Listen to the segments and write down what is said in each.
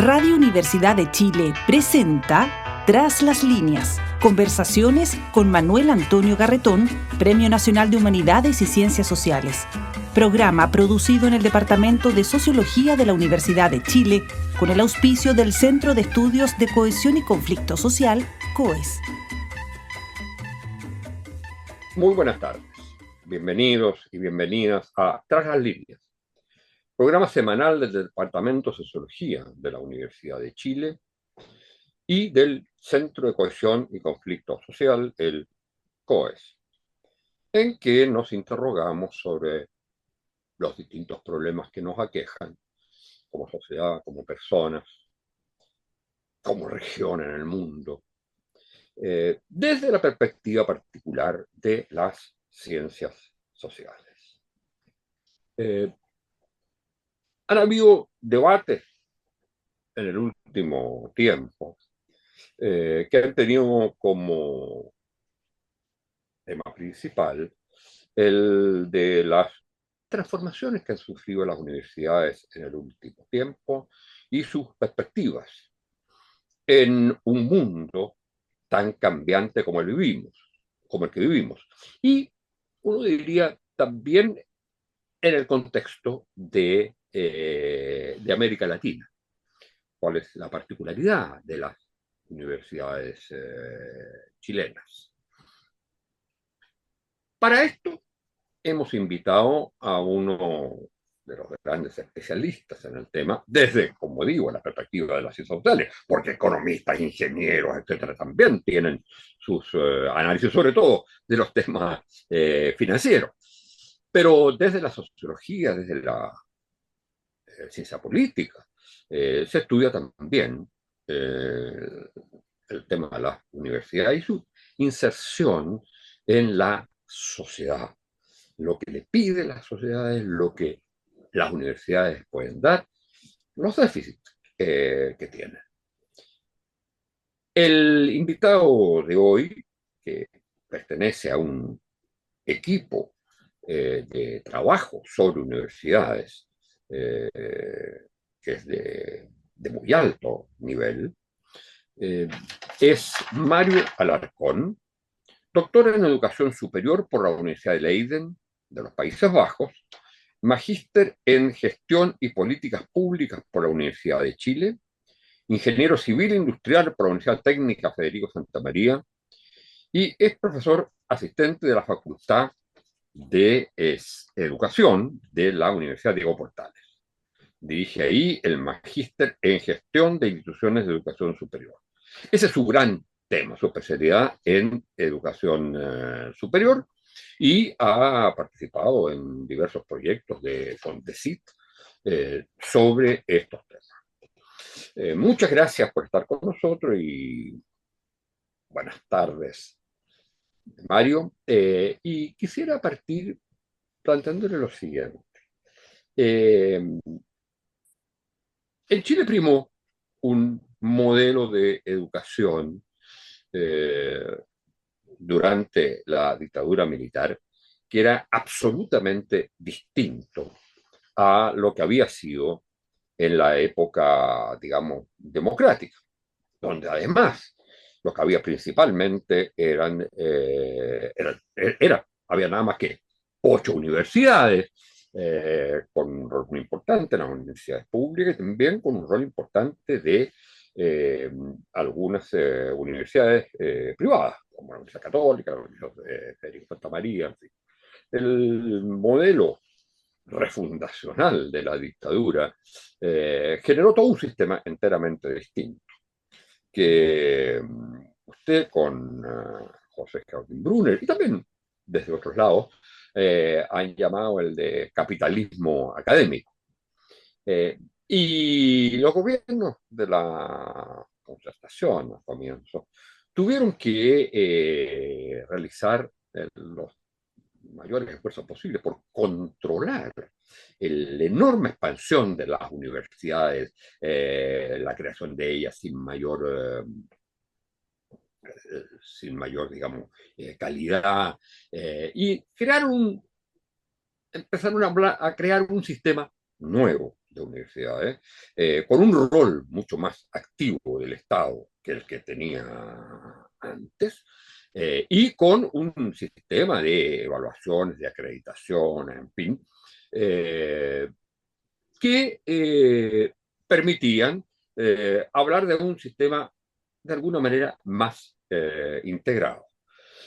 Radio Universidad de Chile presenta Tras las líneas, conversaciones con Manuel Antonio Garretón, Premio Nacional de Humanidades y Ciencias Sociales. Programa producido en el Departamento de Sociología de la Universidad de Chile con el auspicio del Centro de Estudios de Cohesión y Conflicto Social, COES. Muy buenas tardes. Bienvenidos y bienvenidas a Tras las líneas, programa semanal del Departamento de Sociología de la Universidad de Chile y del Centro de Cohesión y Conflicto Social, el COES, en que nos interrogamos sobre los distintos problemas que nos aquejan como sociedad, como personas, como región en el mundo, desde la perspectiva particular de las ciencias sociales. Han habido debates en el último tiempo que han tenido como tema principal el de las transformaciones que han sufrido las universidades en el último tiempo y sus perspectivas en un mundo tan cambiante como el que vivimos. Y uno diría también en el contexto de América Latina. ¿Cuál es la particularidad de las universidades chilenas? Para esto hemos invitado a uno de los grandes especialistas en el tema, desde, como digo, la perspectiva de las ciencias sociales, porque economistas, ingenieros, etcétera, también tienen sus análisis, sobre todo de los temas financieros. Pero desde la sociología, desde la ciencia política, se estudia también el tema de la universidad y su inserción en la sociedad. Lo que le pide las sociedades, lo que las universidades pueden dar, los déficits que tienen. El invitado de hoy, que pertenece a un equipo de trabajo sobre universidades, que es de muy alto nivel, es Mario Alarcón, doctor en Educación Superior por la Universidad de Leiden, de los Países Bajos, magíster en Gestión y Políticas Públicas por la Universidad de Chile, ingeniero civil industrial por la Universidad Técnica Federico Santa María, y es profesor asistente de la Facultad de Educación de la Universidad Diego Portales. Dirige ahí el magíster en Gestión de Instituciones de Educación Superior. Ese es su gran tema, su especialidad en educación superior, y ha participado en diversos proyectos de Fondesit sobre estos temas. Muchas gracias por estar con nosotros y buenas tardes, Mario. Y quisiera partir planteándole lo siguiente. En Chile primó un modelo de educación durante la dictadura militar que era absolutamente distinto a lo que había sido en la época, digamos, democrática, donde además lo que había principalmente había nada más que 8 universidades, con un rol muy importante, las universidades públicas, y también con un rol importante de algunas universidades privadas, como la Universidad Católica, la Universidad de Federico Santa María, en fin. El modelo refundacional de la dictadura generó todo un sistema enteramente distinto, que usted con José Brunner y también desde otros lados han llamado el de capitalismo académico. Y los gobiernos de la Concertación al comienzo tuvieron que realizar los mayores esfuerzos posibles por controlar la enorme expansión de las universidades, la creación de ellas sin mayor, digamos, calidad, y empezaron a crear un sistema nuevo de universidades, con un rol mucho más activo del Estado que el que tenía antes, y con un sistema de evaluaciones, de acreditación, en fin, eh, que permitían hablar de un sistema de alguna manera más integrado.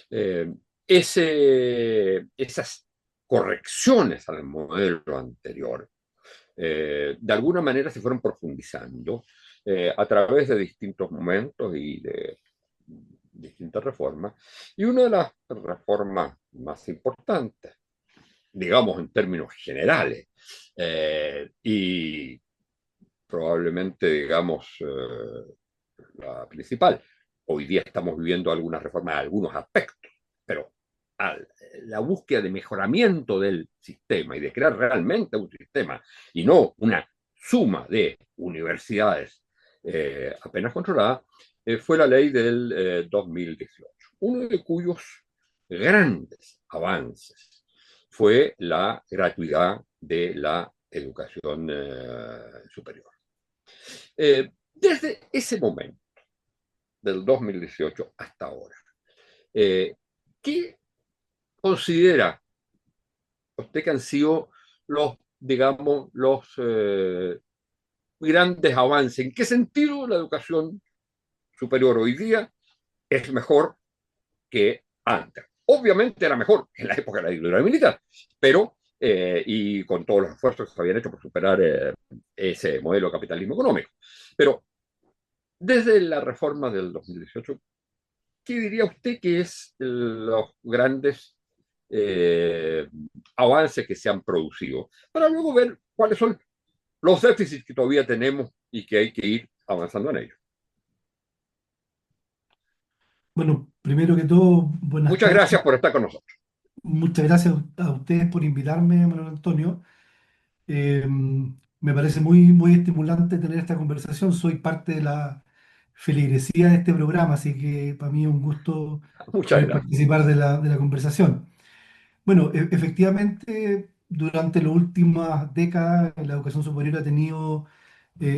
Eh, esas correcciones al modelo anterior, de alguna manera se fueron profundizando a través de distintos momentos y de distintas reformas. Y una de las reformas más importantes, digamos en términos generales, y probablemente, digamos, la principal. Hoy día estamos viviendo algunas reformas en algunos aspectos, pero al, la búsqueda de mejoramiento del sistema y de crear realmente un sistema y no una suma de universidades apenas controlada, fue la ley del 2018, uno de cuyos grandes avances fue la gratuidad de la educación superior. Desde ese momento, del 2018 hasta ahora, ¿qué considera usted que han sido los, digamos, los grandes avances? ¿En qué sentido la educación superior hoy día es mejor que antes? Obviamente era mejor en la época de la dictadura militar, pero y con todos los esfuerzos que se habían hecho por superar ese modelo de capitalismo económico. Pero desde la reforma del 2018, ¿qué diría usted que es los grandes eh, avances que se han producido? Para luego ver cuáles son los déficits que todavía tenemos y que hay que ir avanzando en ellos. Bueno, primero que todo, buenas Muchas tardes. gracias por estar con nosotros. Muchas gracias a ustedes por invitarme, Manuel Antonio. Me parece muy estimulante tener esta conversación. Soy parte de la feligresía de este programa, así que para mí es un gusto Muchas poder gracias. participar de la conversación. Bueno, efectivamente, durante las últimas décadas, la educación superior ha tenido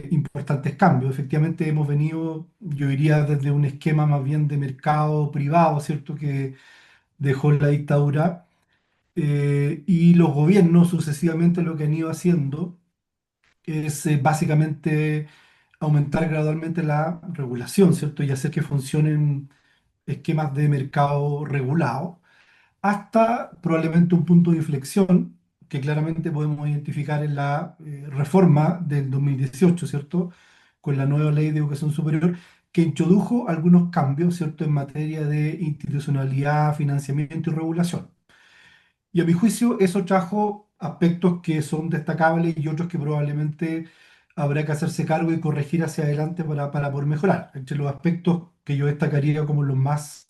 importantes cambios. Efectivamente, hemos venido, yo diría, desde un esquema más bien de mercado privado, ¿cierto?, que dejó la dictadura, y los gobiernos sucesivamente lo que han ido haciendo es básicamente aumentar gradualmente la regulación, ¿cierto? Y hacer que funcionen esquemas de mercado regulado, hasta probablemente un punto de inflexión que claramente podemos identificar en la reforma del 2018, ¿cierto? Con la nueva ley de educación superior, que introdujo algunos cambios, ¿cierto?, en materia de institucionalidad, financiamiento y regulación. Y a mi juicio eso trajo aspectos que son destacables y otros que probablemente habrá que hacerse cargo y corregir hacia adelante para poder mejorar. Entre los aspectos que yo destacaría como los más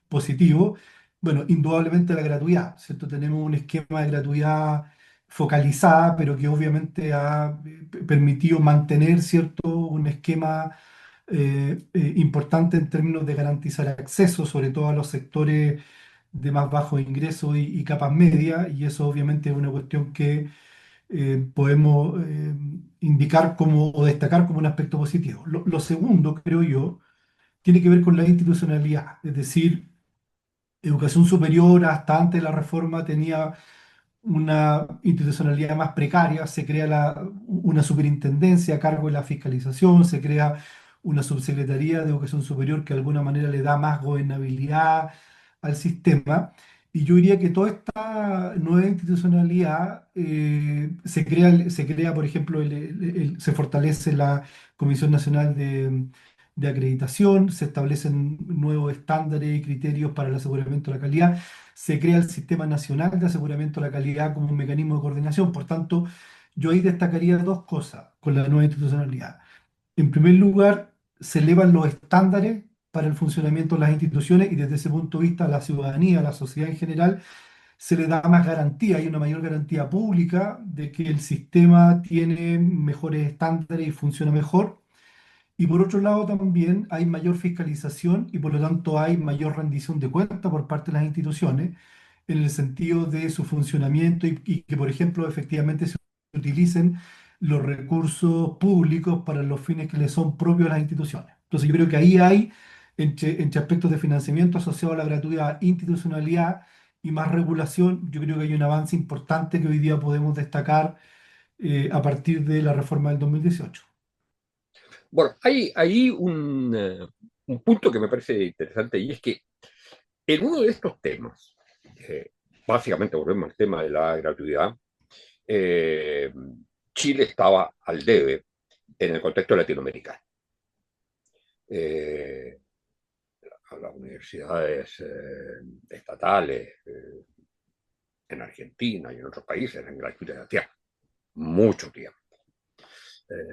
positivos, bueno, indudablemente la gratuidad, ¿cierto? Tenemos un esquema de gratuidad focalizada, pero que obviamente ha permitido mantener, ¿cierto?, un esquema importante en términos de garantizar acceso, sobre todo a los sectores de más bajos ingresos y capas medias, y eso obviamente es una cuestión que podemos indicar como o destacar como un aspecto positivo. Lo segundo, creo yo, tiene que ver con la institucionalidad, es decir, educación superior hasta antes de la reforma tenía una institucionalidad más precaria, se crea una superintendencia a cargo de la fiscalización, se crea una subsecretaría de educación superior que de alguna manera le da más gobernabilidad al sistema. Y yo diría que toda esta nueva institucionalidad se crea, por ejemplo, se fortalece la Comisión Nacional de Acreditación, se establecen nuevos estándares y criterios para el aseguramiento de la calidad, se crea el Sistema Nacional de Aseguramiento de la Calidad como un mecanismo de coordinación. Por tanto, yo ahí destacaría dos cosas con la nueva institucionalidad. En primer lugar, se elevan los estándares para el funcionamiento de las instituciones y desde ese punto de vista a la ciudadanía, a la sociedad en general, se le da más garantía, hay una mayor garantía pública de que el sistema tiene mejores estándares y funciona mejor. Y por otro lado también hay mayor fiscalización y por lo tanto hay mayor rendición de cuentas por parte de las instituciones en el sentido de su funcionamiento y que, por ejemplo, efectivamente se utilicen los recursos públicos para los fines que le son propios a las instituciones. Entonces yo creo que ahí hay, entre aspectos de financiamiento asociado a la gratuidad, institucionalidad y más regulación, yo creo que hay un avance importante que hoy día podemos destacar a partir de la reforma del 2018. Bueno, hay ahí un punto que me parece interesante y es que en uno de estos temas, básicamente volvemos al tema de la gratuidad, eh, Chile estaba al debe en el contexto latinoamericano. Eh, a las universidades estatales en Argentina y en otros países eran gratuitas hacía mucho tiempo.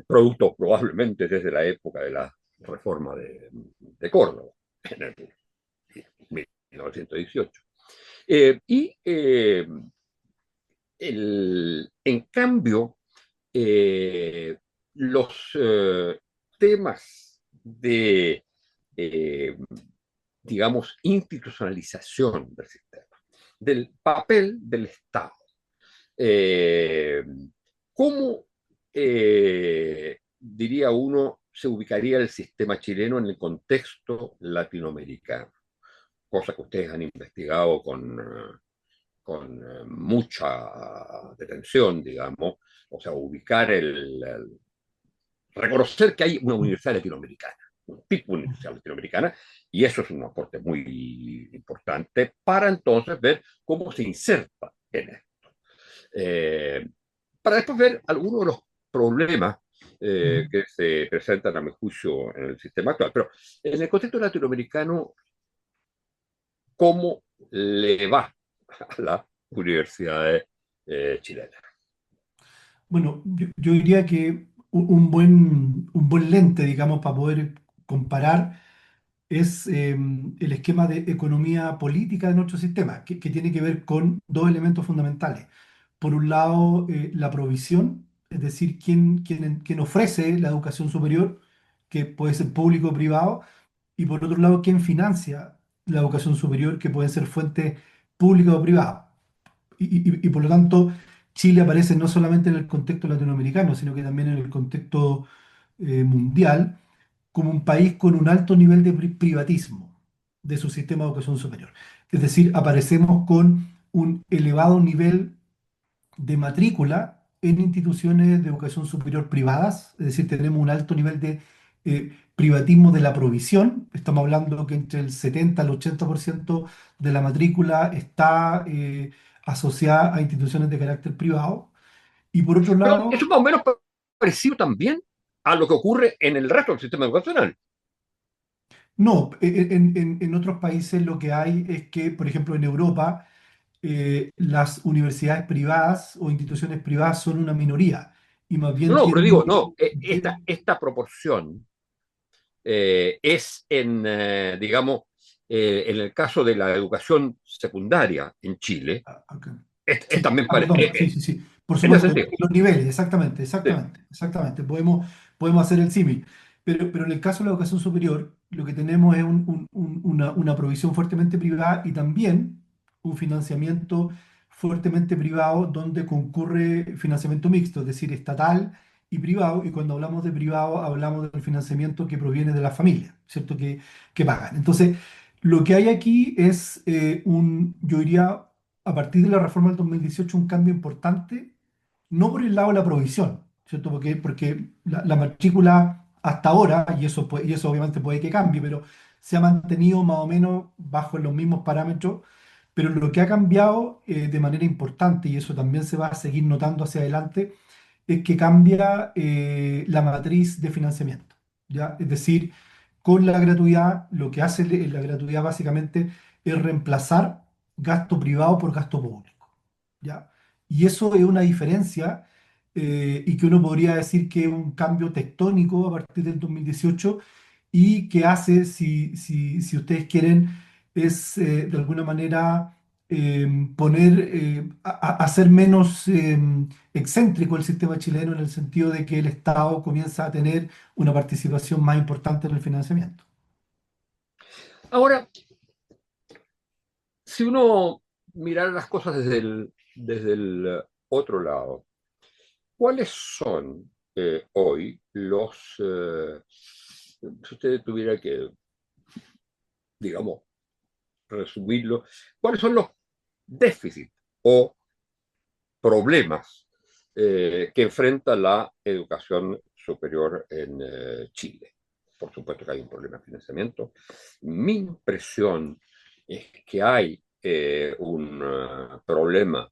Producto probablemente desde la época de la reforma de Córdoba, en el 1918. En cambio, eh, los temas de, eh, digamos, institucionalización del sistema, del papel del Estado, eh, ¿cómo, diría uno, se ubicaría el sistema chileno en el contexto latinoamericano? Cosa que ustedes han investigado con mucha detención, digamos, o sea, ubicar reconocer que hay una universidad latinoamericana, un tipo de universidad latinoamericana, y eso es un aporte muy importante para entonces ver cómo se inserta en esto. Para después ver algunos de los problemas Ujú. que se presentan, a mi juicio, en el sistema actual. Pero en el contexto latinoamericano, ¿cómo le va a las universidades chilenas? Bueno, yo diría que un buen lente, digamos, para poder comparar es el esquema de economía política de nuestro sistema, que tiene que ver con dos elementos fundamentales. Por un lado, la provisión, es decir, quién ofrece la educación superior, que puede ser público o privado, y por otro lado, quién financia la educación superior, que puede ser fuente pública o privada. Y por lo tanto, Chile aparece no solamente en el contexto latinoamericano, sino que también en el contexto mundial como un país con un alto nivel de privatismo de su sistema de educación superior. Es decir, aparecemos con un elevado nivel de matrícula en instituciones de educación superior privadas, es decir, tenemos un alto nivel de privatismo de la provisión. Estamos hablando que entre el 70 al 80% de la matrícula está asociada a instituciones de carácter privado. Y por otro Pero eso lado, es más o menos parecido también a lo que ocurre en el resto del sistema educacional. no, en otros países lo que hay es que, por ejemplo, en Europa, las universidades privadas o instituciones privadas son una minoría y más No, bien no, pero tienen digo, un... no, esta proporción es digamos, en el caso de la educación secundaria en Chile, Ok. es Sí, también perdón, sí, sí, sí, por en ese supuesto, sentido. los niveles, exactamente, Sí. exactamente, exactamente, podemos hacer el símil, pero en el caso de la educación superior, lo que tenemos es una provisión fuertemente privada y también un financiamiento fuertemente privado donde concurre financiamiento mixto, es decir, estatal y privado, y cuando hablamos de privado hablamos del financiamiento que proviene de la familia, ¿cierto? Que pagan. Entonces, lo que hay aquí es yo diría a partir de la reforma del 2018 un cambio importante, no por el lado de la provisión, ¿cierto? Porque la matrícula hasta ahora, y eso obviamente puede que cambie, pero se ha mantenido más o menos bajo los mismos parámetros, pero lo que ha cambiado de manera importante, y eso también se va a seguir notando hacia adelante, es que cambia la matriz de financiamiento, ¿ya? Es decir, con la gratuidad, lo que hace la gratuidad básicamente es reemplazar gasto privado por gasto público, ¿ya? Y eso es una diferencia y que uno podría decir que es un cambio tectónico a partir del 2018 y que hace, si ustedes quieren, es de alguna manera poner, hacer menos excéntrico el sistema chileno en el sentido de que el Estado comienza a tener una participación más importante en el financiamiento. Ahora, si uno mirara las cosas desde el otro lado, ¿cuáles son hoy si usted tuviera que, digamos, resumirlo, cuáles son los déficits o problemas que enfrenta la educación superior en Chile? Por supuesto que hay un problema de financiamiento. Mi impresión es que hay un problema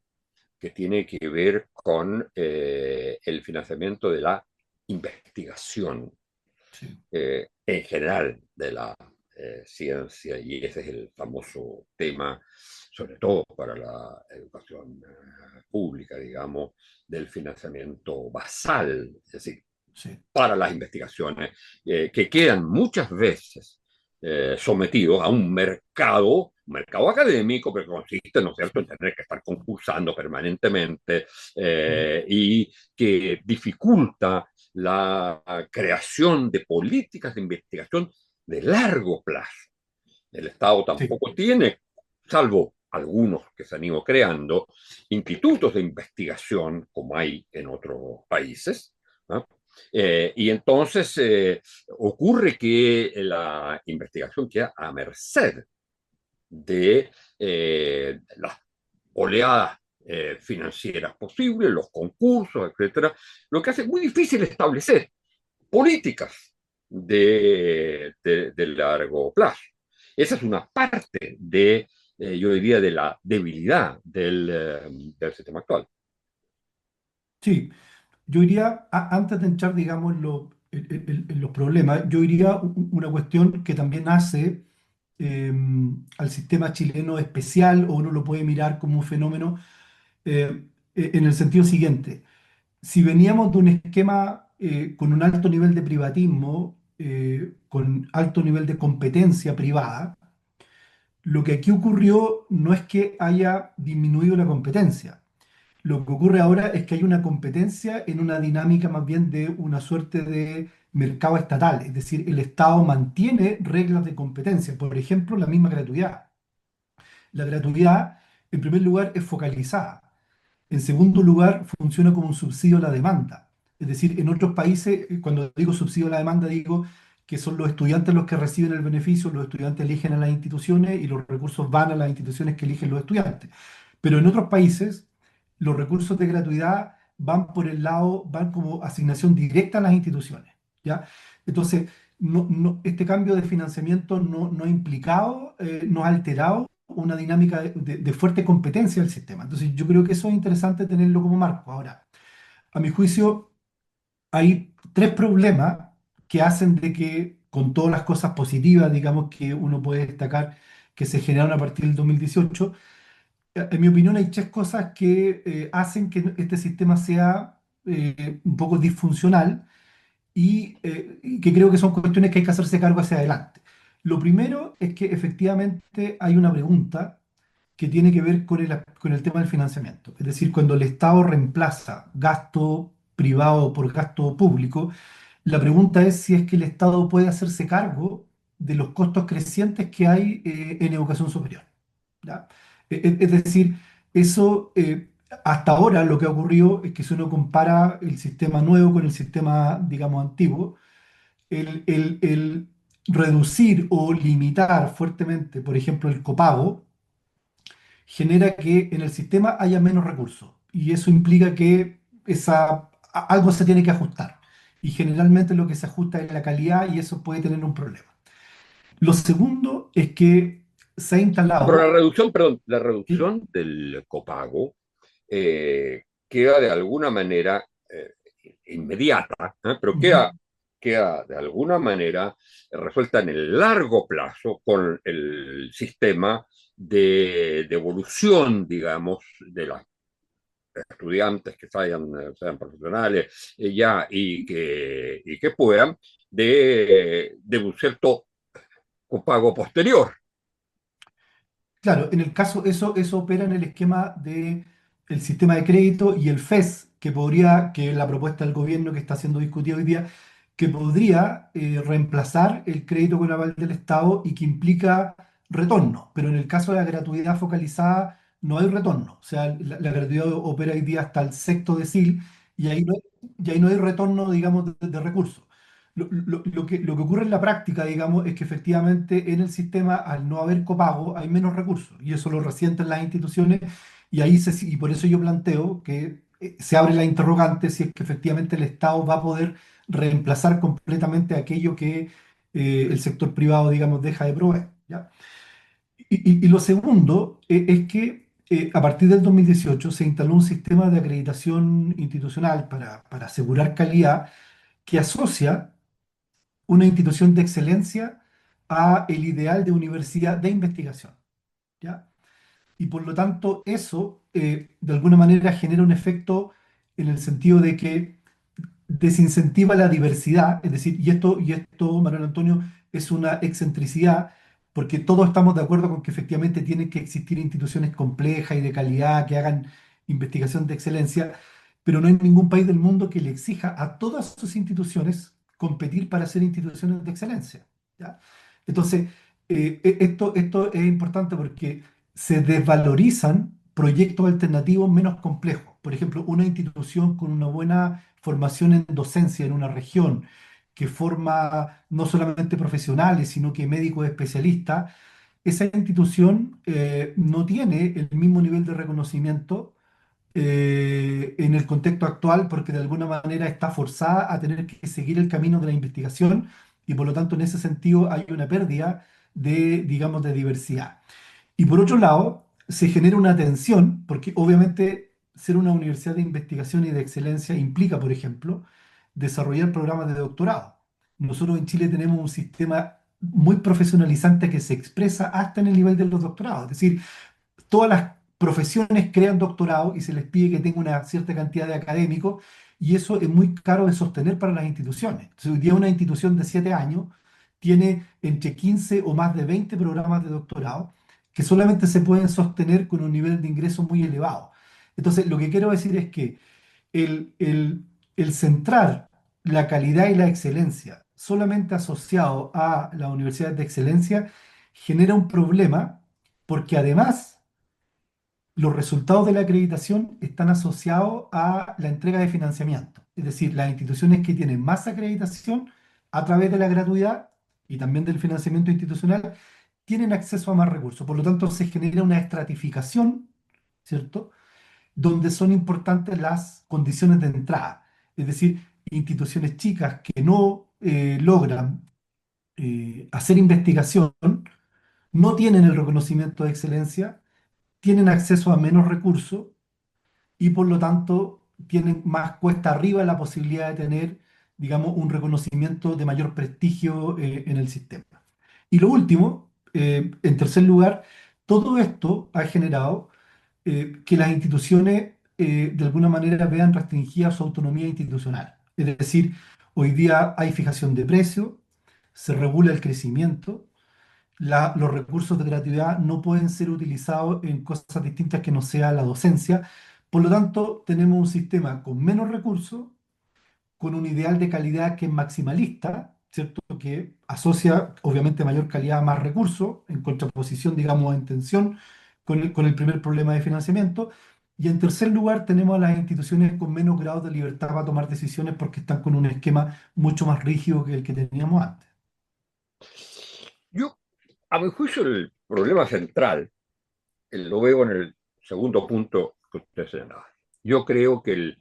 que tiene que ver con el financiamiento de la investigación Sí, en general de la ciencia, y ese es el famoso tema, sobre todo para la educación pública, digamos, del financiamiento basal, es decir, sí. para las investigaciones, que quedan muchas veces sometidos a un mercado académico que consiste, ¿no es cierto?, en tener que estar concursando permanentemente Mm. y que dificulta la creación de políticas de investigación de largo plazo. El Estado Sí, tampoco tiene, salvo algunos que se han ido creando, institutos de investigación como hay en otros países, ¿no? Y entonces ocurre que la investigación queda a merced de las oleadas financieras posibles, los concursos, etcétera, lo que hace muy difícil establecer políticas de largo plazo. Esa es una parte yo diría, de la debilidad del sistema actual. sí. Yo iría, antes de entrar, digamos, en los problemas, yo iría una cuestión que también hace eh, al sistema chileno especial, o uno lo puede mirar como un fenómeno en el sentido siguiente. Si veníamos de un esquema con un alto nivel de privatismo, con alto nivel de competencia privada, lo que aquí ocurrió no es que haya disminuido la competencia. Lo que ocurre ahora es que hay una competencia en una dinámica más bien de una suerte de mercado estatal, es decir, el Estado mantiene reglas de competencia, por ejemplo, la misma gratuidad. La gratuidad, en primer lugar, es focalizada. En segundo lugar, funciona como un subsidio a la demanda. Es decir, en otros países, cuando digo subsidio a la demanda, digo que son los estudiantes los que reciben el beneficio, los estudiantes eligen a las instituciones y los recursos van a las instituciones que eligen los estudiantes. Pero en otros países, los recursos de gratuidad van por el lado, van como asignación directa a las instituciones, ¿ya? Entonces, este cambio de financiamiento no ha implicado, no ha alterado una dinámica de fuerte competencia del sistema. Entonces, yo creo que eso es interesante tenerlo como marco. Ahora, a mi juicio, hay tres problemas que hacen de que, con todas las cosas positivas, digamos, que uno puede destacar que se generaron a partir del 2018, en mi opinión, hay tres cosas que hacen que este sistema sea un poco disfuncional y que creo que son cuestiones que hay que hacerse cargo hacia adelante. Lo primero es que efectivamente hay una pregunta que tiene que ver con el tema del financiamiento. Es decir, cuando el Estado reemplaza gasto privado por gasto público, la pregunta es si es que el Estado puede hacerse cargo de los costos crecientes que hay en educación superior. ¿Ya? Es decir, eso hasta ahora lo que ha ocurrido es que si uno compara el sistema nuevo con el sistema, digamos, antiguo, el reducir o limitar fuertemente, por ejemplo, el copago, genera que en el sistema haya menos recursos. Y eso implica que algo se tiene que ajustar. Y generalmente lo que se ajusta es la calidad y eso puede tener un problema. Lo segundo es que se ha Pero instalado. perdón, la ¿Sí? reducción del copago queda de alguna manera inmediata, pero Ujú. queda de alguna manera resuelta en el largo plazo con el sistema de devolución, digamos, de los estudiantes que sean profesionales ya y que puedan, de un cierto copago posterior. Claro, en el caso, eso opera en el esquema de el sistema de crédito y el FES, que es la propuesta del gobierno que está siendo discutida hoy día, que podría reemplazar el crédito con aval del Estado y que implica retorno. Pero en el caso de la gratuidad focalizada, no hay retorno. O sea, la gratuidad opera hoy día hasta el sexto decil y ahí no hay retorno, digamos, de recursos. Lo que ocurre en la práctica, digamos, es que efectivamente en el sistema, al no haber copago, hay menos recursos, y eso lo resienten las instituciones, y por eso yo planteo que se abre la interrogante si es que efectivamente el Estado va a poder reemplazar completamente aquello que el sector privado, digamos, deja de proveer, ¿ya? Y lo segundo es que a partir del 2018 se instaló un sistema de acreditación institucional para asegurar calidad que asocia una institución de excelencia a el ideal de universidad de investigación, ¿ya? Y por lo tanto eso de alguna manera genera un efecto en el sentido de que desincentiva la diversidad, es decir, y esto, Manuel Antonio, es una excentricidad, porque todos estamos de acuerdo con que efectivamente tienen que existir instituciones complejas y de calidad que hagan investigación de excelencia, pero no hay ningún país del mundo que le exija a todas sus instituciones competir para ser instituciones de excelencia, ¿ya? Entonces, esto es importante porque se desvalorizan proyectos alternativos menos complejos. Por ejemplo, una institución con una buena formación en docencia en una región, que forma no solamente profesionales, sino que médicos especialistas, esa institución no tiene el mismo nivel de reconocimiento en el contexto actual porque de alguna manera está forzada a tener que seguir el camino de la investigación y por lo tanto en ese sentido hay una pérdida de, digamos, de diversidad. Y por otro lado, se genera una tensión, porque obviamente ser una universidad de investigación y de excelencia implica, por ejemplo, desarrollar programas de doctorado. Nosotros en Chile tenemos un sistema muy profesionalizante que se expresa hasta en el nivel de los doctorados. Es decir, todas las profesiones crean doctorado y se les pide que tenga una cierta cantidad de académicos y eso es muy caro de sostener para las instituciones. Entonces, hoy día una institución de 7 años tiene entre 15 o más de 20 programas de doctorado que solamente se pueden sostener con un nivel de ingreso muy elevado. Entonces, lo que quiero decir es que el centrar la calidad y la excelencia solamente asociado a las universidades de excelencia genera un problema porque además los resultados de la acreditación están asociados a la entrega de financiamiento. Es decir, las instituciones que tienen más acreditación a través de la gratuidad y también del financiamiento institucional tienen acceso a más recursos. Por lo tanto, se genera una estratificación, ¿cierto? Donde son importantes las condiciones de entrada. Es decir, instituciones chicas que no logran hacer investigación no tienen el reconocimiento de excelencia, tienen acceso a menos recursos y por lo tanto tienen más cuesta arriba la posibilidad de tener, digamos, un reconocimiento de mayor prestigio en el sistema. Y lo último, en tercer lugar, todo esto ha generado que las instituciones de alguna manera vean restringida su autonomía institucional. Es decir, hoy día hay fijación de precios, se regula el crecimiento, los recursos de gratuidad no pueden ser utilizados en cosas distintas que no sea la docencia. Por lo tanto, tenemos un sistema con menos recursos, con un ideal de calidad que es maximalista, ¿cierto? Que asocia obviamente mayor calidad a más recursos, en contraposición, digamos, en tensión con el primer problema de financiamiento. Y en tercer lugar, tenemos a las instituciones con menos grados de libertad para tomar decisiones porque están con un esquema mucho más rígido que el que teníamos antes. Yo, a mi juicio, el problema central lo veo en el segundo punto que usted señalaba. Yo creo que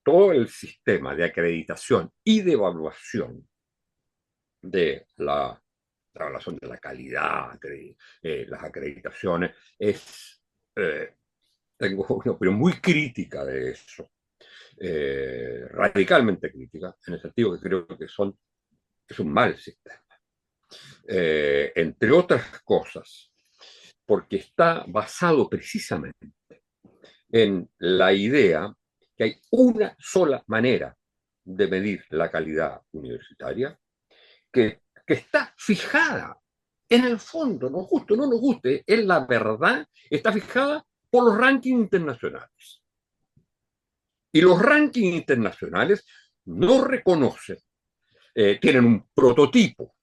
todo el sistema de acreditación y de evaluación de la evaluación de la calidad, las acreditaciones, eh, tengo una opinión muy crítica de eso, radicalmente crítica, en el sentido que creo que es un mal sistema. Entre otras cosas, porque está basado precisamente en la idea que hay una sola manera de medir la calidad universitaria, que está fijada en el fondo, nos guste o no nos guste, es la verdad, está fijada por los rankings internacionales. Y los rankings internacionales no reconocen, tienen un prototipo.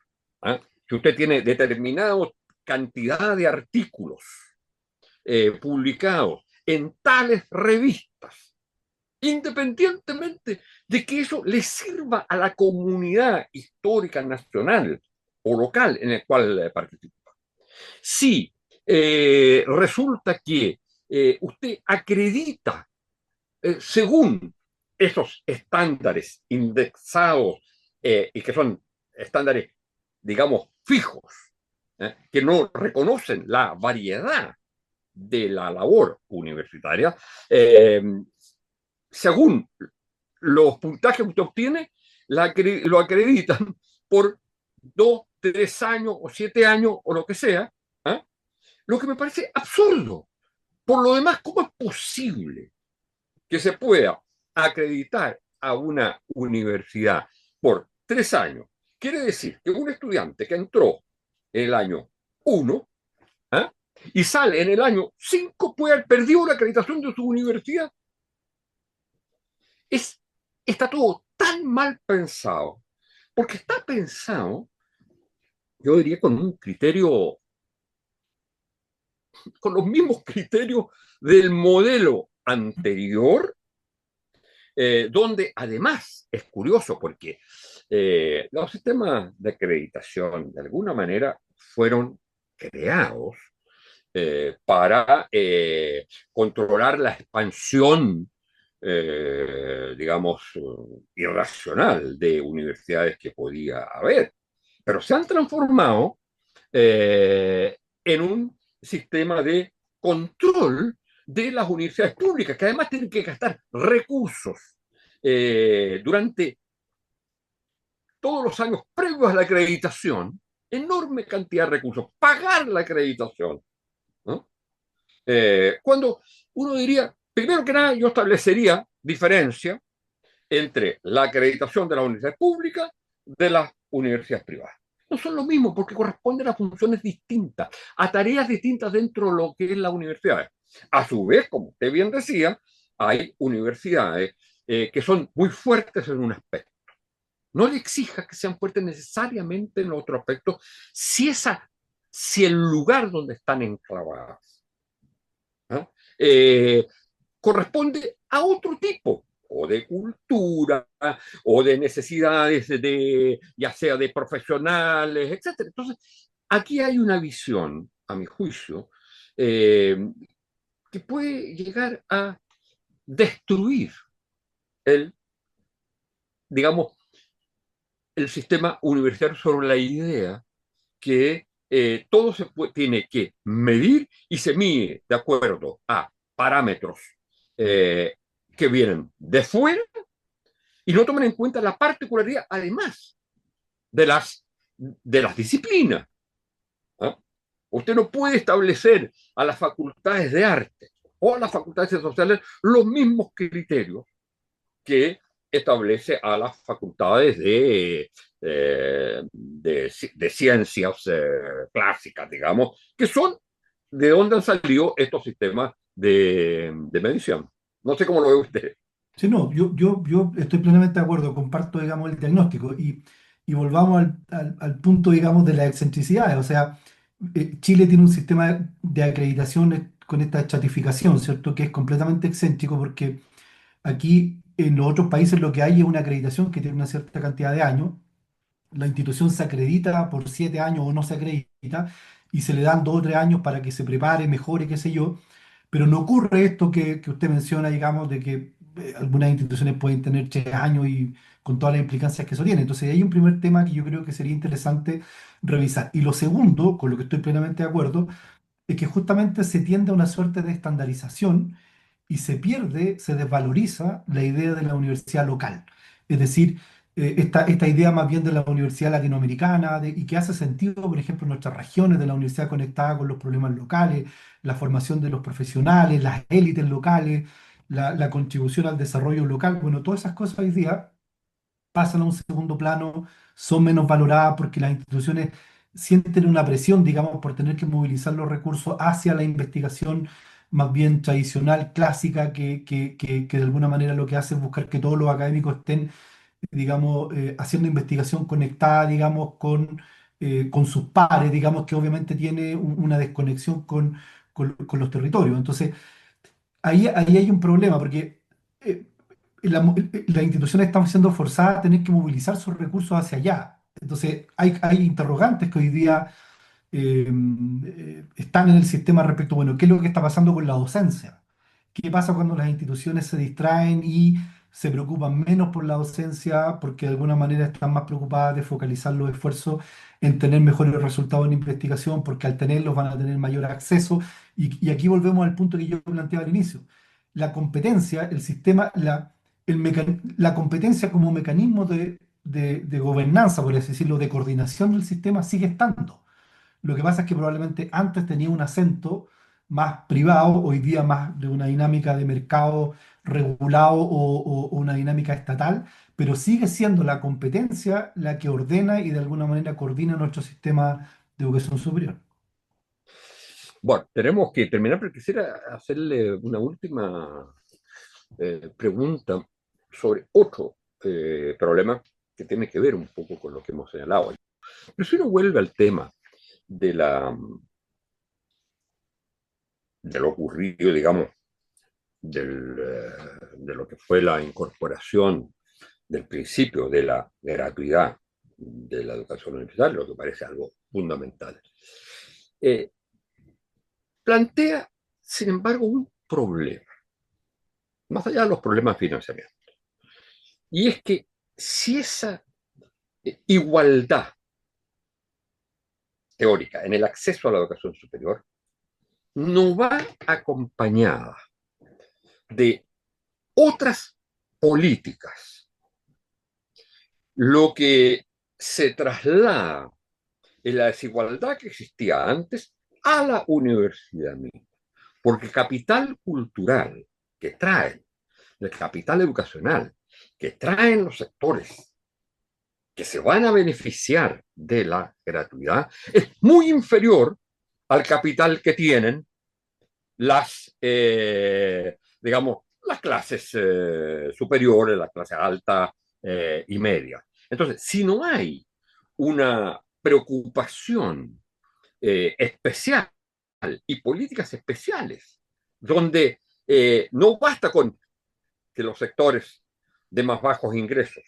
¿Eh? Si usted tiene determinada cantidad de artículos publicados en tales revistas independientemente de que eso le sirva a la comunidad histórica nacional o local en el cual participa. Si resulta que usted acredita según esos estándares indexados y que son estándares, digamos, fijos, que no reconocen la variedad de la labor universitaria, según los puntajes que usted obtiene, lo acreditan por 2, 3 años o 7 años o lo que sea, ¿eh? Lo que me parece absurdo. Por lo demás, ¿cómo es posible que se pueda acreditar a una universidad por 3 años? Quiere decir que un estudiante que entró en el año 1 ¿eh? y sale en el año 5 puede haber perdido la acreditación de su universidad. Está todo tan mal pensado, porque está pensado, yo diría, con un criterio, con los mismos criterios del modelo anterior, donde además es curioso porque los sistemas de acreditación de alguna manera fueron creados para controlar la expansión, digamos, irracional de universidades que podía haber, pero se han transformado en un sistema de control de las universidades públicas, que además tienen que gastar recursos durante todos los años previos a la acreditación, enorme cantidad de recursos, pagar la acreditación, ¿no? Cuando uno diría, primero que nada, yo establecería diferencia entre la acreditación de las universidades públicas de las universidades privadas. No son lo mismo porque corresponden a funciones distintas, a tareas distintas dentro de lo que es la universidad. A su vez, como usted bien decía, hay universidades que son muy fuertes en un aspecto. No le exija que sean fuertes necesariamente en otro aspecto si el lugar donde están enclavadas, ¿eh? Corresponde a otro tipo o de cultura o de necesidades ya sea de profesionales, etcétera. Entonces, aquí hay una visión, a mi juicio, que puede llegar a destruir el, digamos, el sistema universitario sobre la idea que todo tiene que medir y se mide de acuerdo a parámetros eh, que vienen de fuera y no toman en cuenta la particularidad, además, de las disciplinas. ¿Eh? Usted no puede establecer a las facultades de arte o a las facultades sociales los mismos criterios que establece a las facultades de ciencias clásicas, digamos, que son de donde han salido estos sistemas de medición. No sé cómo lo ve usted. Sí, no, yo estoy plenamente de acuerdo, comparto, digamos, el diagnóstico y volvamos al punto, digamos, de las excentricidades. O sea, Chile tiene un sistema de acreditación con esta estratificación, ¿cierto? Que es completamente excéntrico porque aquí en los otros países lo que hay es una acreditación que tiene una cierta cantidad de años. La institución se acredita por 7 años o no se acredita y se le dan 2 o 3 años para que se prepare, mejore, qué sé yo. Pero no ocurre esto que usted menciona, digamos, de que algunas instituciones pueden tener 3 años y con todas las implicancias que eso tiene. Entonces, hay un primer tema que yo creo que sería interesante revisar. Y lo segundo, con lo que estoy plenamente de acuerdo, es que justamente se tiende a una suerte de estandarización y se pierde, se desvaloriza la idea de la universidad local. Es decir, esta idea más bien de la universidad latinoamericana y que hace sentido, por ejemplo, en nuestras regiones de la universidad conectada con los problemas locales, la formación de los profesionales, las élites locales, la contribución al desarrollo local. Bueno, todas esas cosas hoy día pasan a un segundo plano, son menos valoradas porque las instituciones sienten una presión, digamos, por tener que movilizar los recursos hacia la investigación más bien tradicional, clásica, que de alguna manera lo que hace es buscar que todos los académicos estén, digamos, haciendo investigación conectada, digamos, con sus pares, digamos, que obviamente tiene una desconexión con los territorios. Entonces, ahí hay un problema, porque las instituciones están siendo forzadas a tener que movilizar sus recursos hacia allá. Entonces, hay interrogantes que hoy día están en el sistema respecto, bueno, ¿qué es lo que está pasando con la docencia? ¿Qué pasa cuando las instituciones se distraen y se preocupan menos por la docencia porque de alguna manera están más preocupadas de focalizar los esfuerzos en tener mejores resultados en investigación porque al tenerlos van a tener mayor acceso? Y aquí volvemos al punto que yo planteaba al inicio. La competencia, el sistema, la competencia como mecanismo de gobernanza, por así decirlo, de coordinación del sistema sigue estando. Lo que pasa es que probablemente antes tenía un acento más privado, hoy día más de una dinámica de mercado regulado o una dinámica estatal, pero sigue siendo la competencia la que ordena y de alguna manera coordina nuestro sistema de educación superior. Bueno, tenemos que terminar, pero quisiera hacerle una última pregunta sobre otro problema que tiene que ver un poco con lo que hemos señalado. Pero si uno vuelve al tema de, de lo ocurrido, digamos, de lo que fue la incorporación del principio de la gratuidad de la educación universitaria, lo que parece algo fundamental. Eh, Plantea, sin embargo, un problema, más allá de los problemas de financiamiento, y es que si esa igualdad teórica en el acceso a la educación superior no va acompañada de otras políticas, lo que se traslada en la desigualdad que existía antes a la universidad misma. Porque capital cultural que traen, el capital educacional que traen los sectores que se van a beneficiar de la gratuidad es muy inferior al capital que tienen digamos, las clases superiores, las clases altas y media. Entonces, si no hay una preocupación especial y políticas especiales, donde no basta con que los sectores de más bajos ingresos,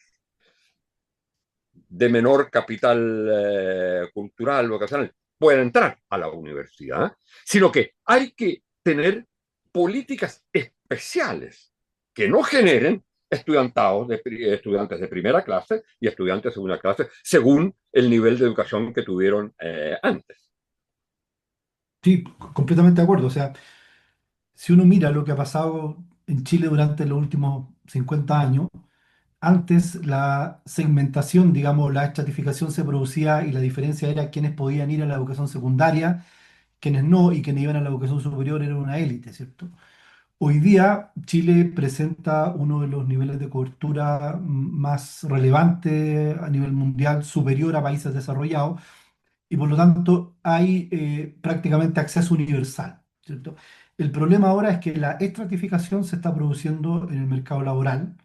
de menor capital cultural, vocacional, puedan entrar a la universidad, sino que hay que tener políticas especiales que no generen estudiantes de primera clase y estudiantes de segunda clase, según el nivel de educación que tuvieron antes. Sí, completamente de acuerdo. O sea, si uno mira lo que ha pasado en Chile durante los últimos 50 años, antes la segmentación, digamos, la estratificación se producía y la diferencia era quienes podían ir a la educación secundaria, quienes no, y quienes iban a la educación superior eran una élite, ¿cierto? Hoy día Chile presenta uno de los niveles de cobertura más relevantes a nivel mundial, superior a países desarrollados, y por lo tanto hay prácticamente acceso universal, ¿cierto? El problema ahora es que la estratificación se está produciendo en el mercado laboral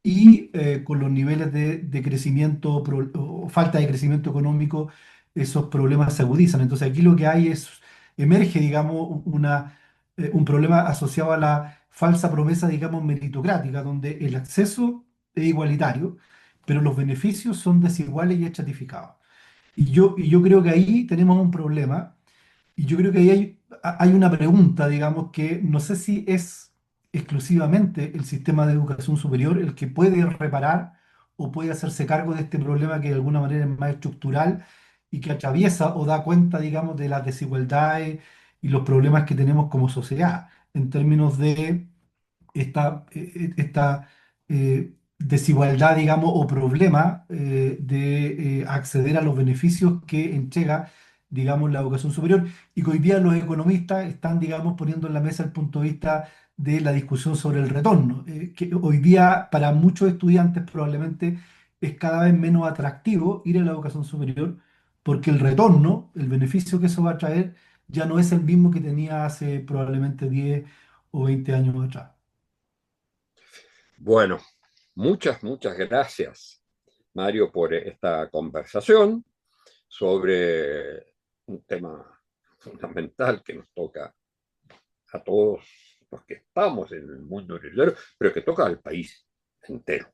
y con los niveles de crecimiento o falta de crecimiento económico, esos problemas se agudizan. Entonces aquí lo que hay es, emerge, digamos, un problema asociado a la falsa promesa, digamos, meritocrática, donde el acceso es igualitario, pero los beneficios son desiguales y estratificados. Y yo creo que ahí tenemos un problema y yo creo que ahí hay una pregunta, digamos, que no sé si es exclusivamente el sistema de educación superior el que puede reparar o puede hacerse cargo de este problema que de alguna manera es más estructural y que atraviesa o da cuenta, digamos, de las desigualdades y los problemas que tenemos como sociedad en términos de desigualdad, digamos, o problema de acceder a los beneficios que entrega, digamos, la educación superior y que hoy día los economistas están, digamos, poniendo en la mesa el punto de vista de la discusión sobre el retorno, que hoy día para muchos estudiantes probablemente es cada vez menos atractivo ir a la educación superior porque el retorno, el beneficio que eso va a traer, ya no es el mismo que tenía hace probablemente 10 o 20 años atrás. Bueno, muchas gracias, Mario, por esta conversación sobre un tema fundamental que nos toca a todos los que estamos en el mundo universitario, pero que toca al país entero.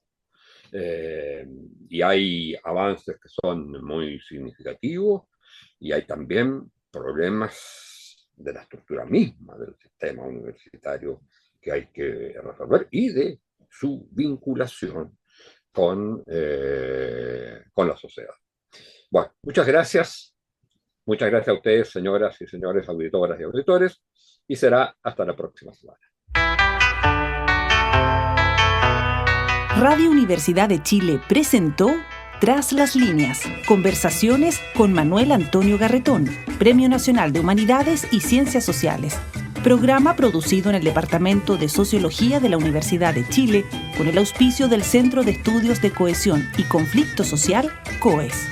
Y hay avances que son muy significativos y hay también problemas de la estructura misma del sistema universitario que hay que resolver y de su vinculación con la sociedad. Bueno, muchas gracias. Muchas gracias a ustedes, señoras y señores auditoras y auditores, y será hasta la próxima semana. Radio Universidad de Chile presentó Tras las líneas, conversaciones con Manuel Antonio Garretón, Premio Nacional de Humanidades y Ciencias Sociales. Programa producido en el Departamento de Sociología de la Universidad de Chile con el auspicio del Centro de Estudios de Cohesión y Conflicto Social, COES.